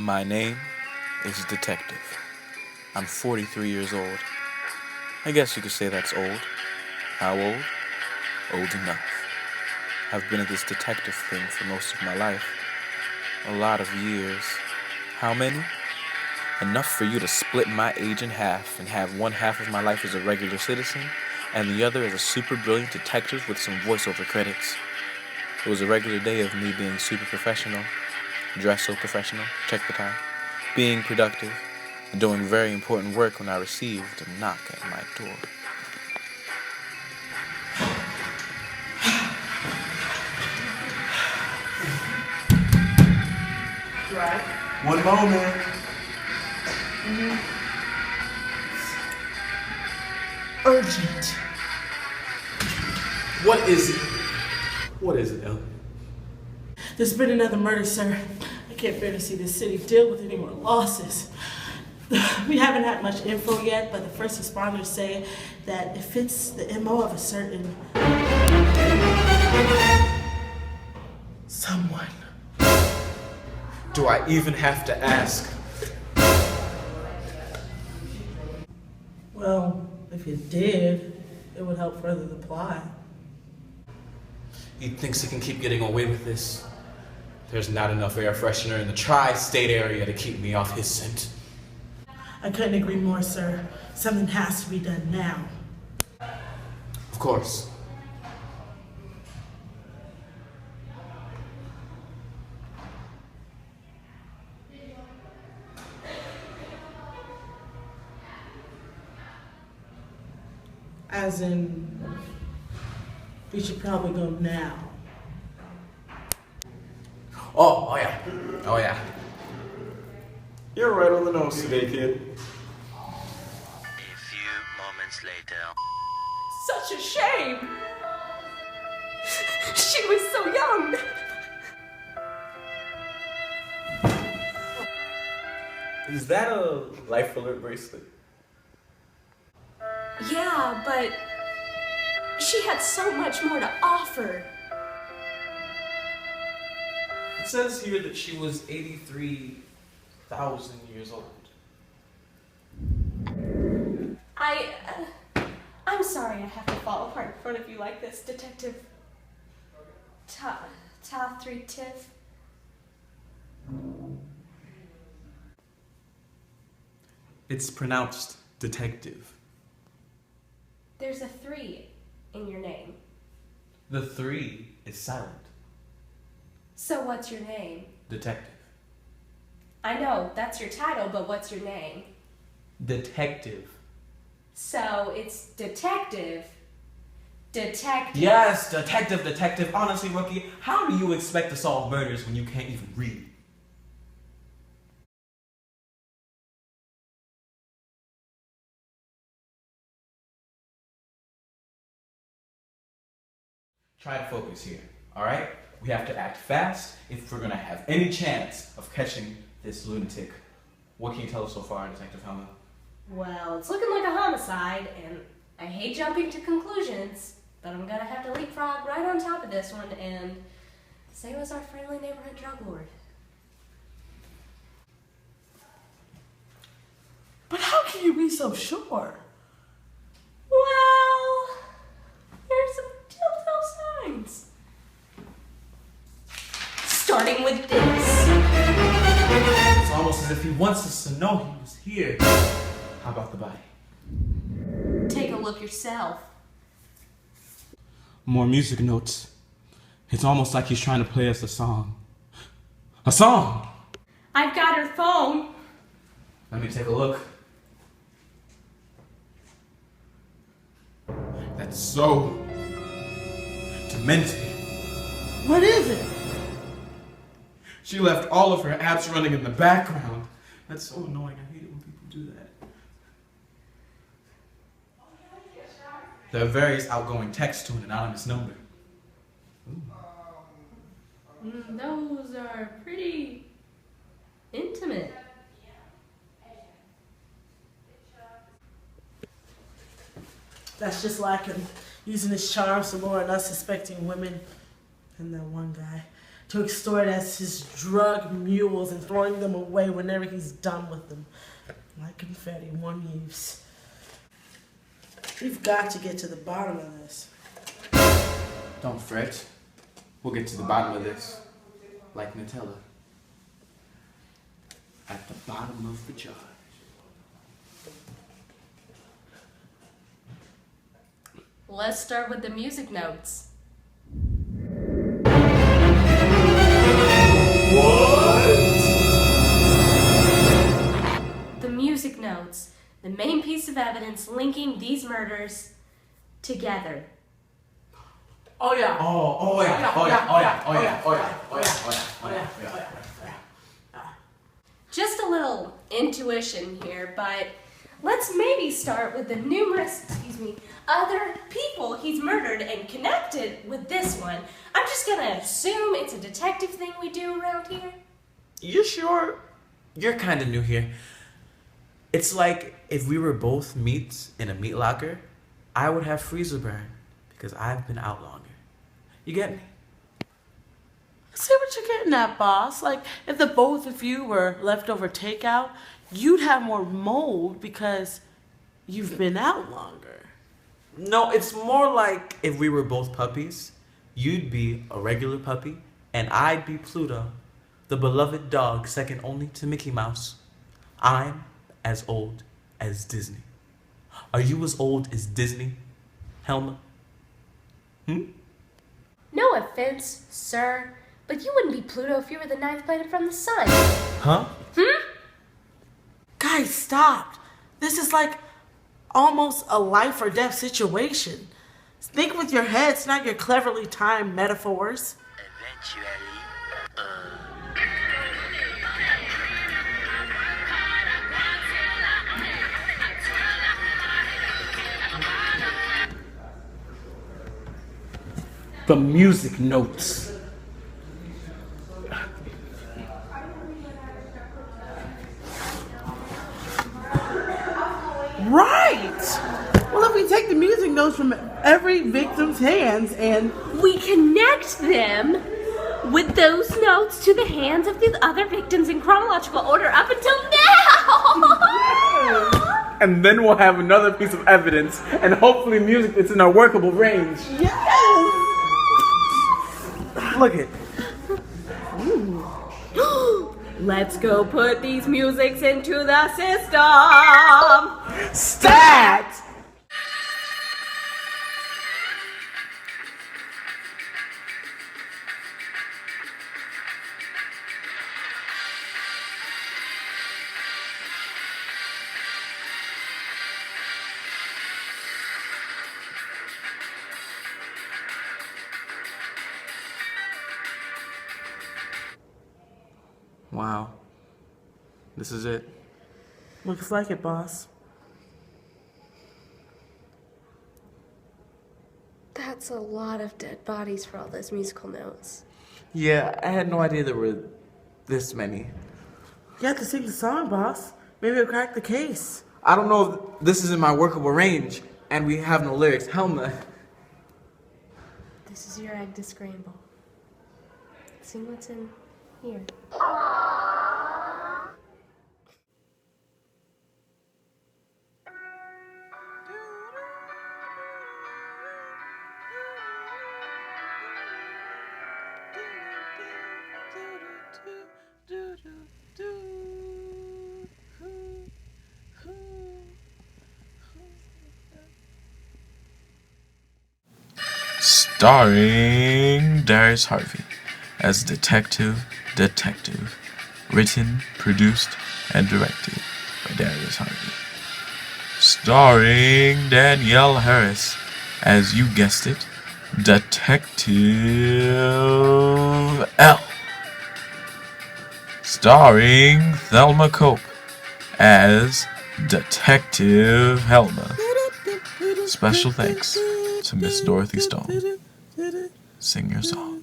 My name is Detective. I'm 43 years old. I guess you could say that's old. How old? Old enough. I've been at this detective thing for most of my life. A lot of years. How many? Enough for you to split my age in half and have one half of my life as a regular citizen and the other as a super brilliant detective with some voiceover credits. It was a regular day of me being super professional, dressed so professional, check the tie, being productive, and doing very important work when I received a knock at my door. Right. One moment. Urgent. What is it? What is it, Ellen? There's been another murder, sir. I can't bear to see this city deal with any more losses. We haven't had much info yet, but the first responders say that it fits the MO of a certain someone. Do I even have to ask? Well, if it did, it would help further the plot. He thinks he can keep getting away with this. There's not enough air freshener in the tri-state area to keep me off his scent. I couldn't agree more, sir. Something has to be done now. Of course. As in, we should probably go now. Oh yeah. You're right on the nose today, kid. A few moments later. Such a shame. She was so young. Is that a life alert bracelet? Yeah, but she had so much more to offer. It says here that she was 83,000 years old. I'm sorry I have to fall apart in front of you like this, Detective Ta 3 Tiff. It's pronounced detective. There's a 3 in your name. The 3 is silent. So what's your name? Detective. I know, that's your title, but what's your name? Detective. So it's Detective. Detective. Yes, detective. Honestly, Rookie, how do you expect to solve murders when you can't even read? Try to focus here, alright? We have to act fast if we're gonna have any chance of catching this lunatic. What can you tell us so far, Detective Helma? Well, it's looking like a homicide, and I hate jumping to conclusions, but I'm gonna have to leapfrog right on top of this one and say it was our friendly neighborhood drug lord. But how can you be so sure? Well, here's some telltale signs. Starting with this. It's almost as if he wants us to know he was here. How about the body? Take a look yourself. More music notes. It's almost like he's trying to play us a song. A song! I've got her phone. Let me take a look. That's so demented. What is it? She left all of her apps running in the background. That's so annoying. I hate it when people do that. There are various outgoing texts to an anonymous number. Those are pretty intimate. That's just like him, using his charms to lure in unsuspecting women and that one guy. to extort as his drug mules and throwing them away whenever he's done with them. Like confetti, one use. We've got to get to the bottom of this. Don't fret. We'll get to the bottom of this, like Nutella, at the bottom of the jar. Let's start with the music notes. The music notes, the main piece of evidence linking these murders together. Oh yeah. Oh yeah. Just a little intuition here, but let's maybe start with the numerous, other people he's murdered and connected with this one. I'm just gonna assume it's a detective thing we do around here. You sure? You're kind of new here. It's like if we were both meats in a meat locker, I would have freezer burn because I've been out longer. You get me? See what you're getting at, boss? Like, if the both of you were leftover takeout, you'd have more mold because you've been out longer. No, it's more like if we were both puppies, you'd be a regular puppy and I'd be Pluto, the beloved dog second only to Mickey Mouse. I'm as old as Disney. Are you as old as Disney, Helma? No offense, sir, but you wouldn't be Pluto if you were the ninth planet from the sun. Huh? Guys, stop. This is like almost a life or death situation. Think with your heads, not your cleverly timed metaphors. Eventually, The music notes. Right! Well, if we take the music notes from every victim's hands and... We connect them with those notes to the hands of the other victims in chronological order up until now! And then we'll have another piece of evidence and hopefully music that's in our workable range. Yes! Look it. Let's go put these musics into the system! Stat! Wow. This is it. Looks like it, boss. That's a lot of dead bodies for all those musical notes. Yeah, I had no idea there were this many. You have to sing the song, boss. Maybe it'll crack the case. I don't know if this is in my workable range, and we have no lyrics. Helma. This is your egg to scramble. See what's in here. Starring Darius Harvey as Detective. Written, produced, and directed by Darius Harvey. Starring Danielle Harris as, you guessed it, Detective L. Starring Thelma Cope as Detective Helma. Special thanks to Miss Dorothy Stone. Sing your song.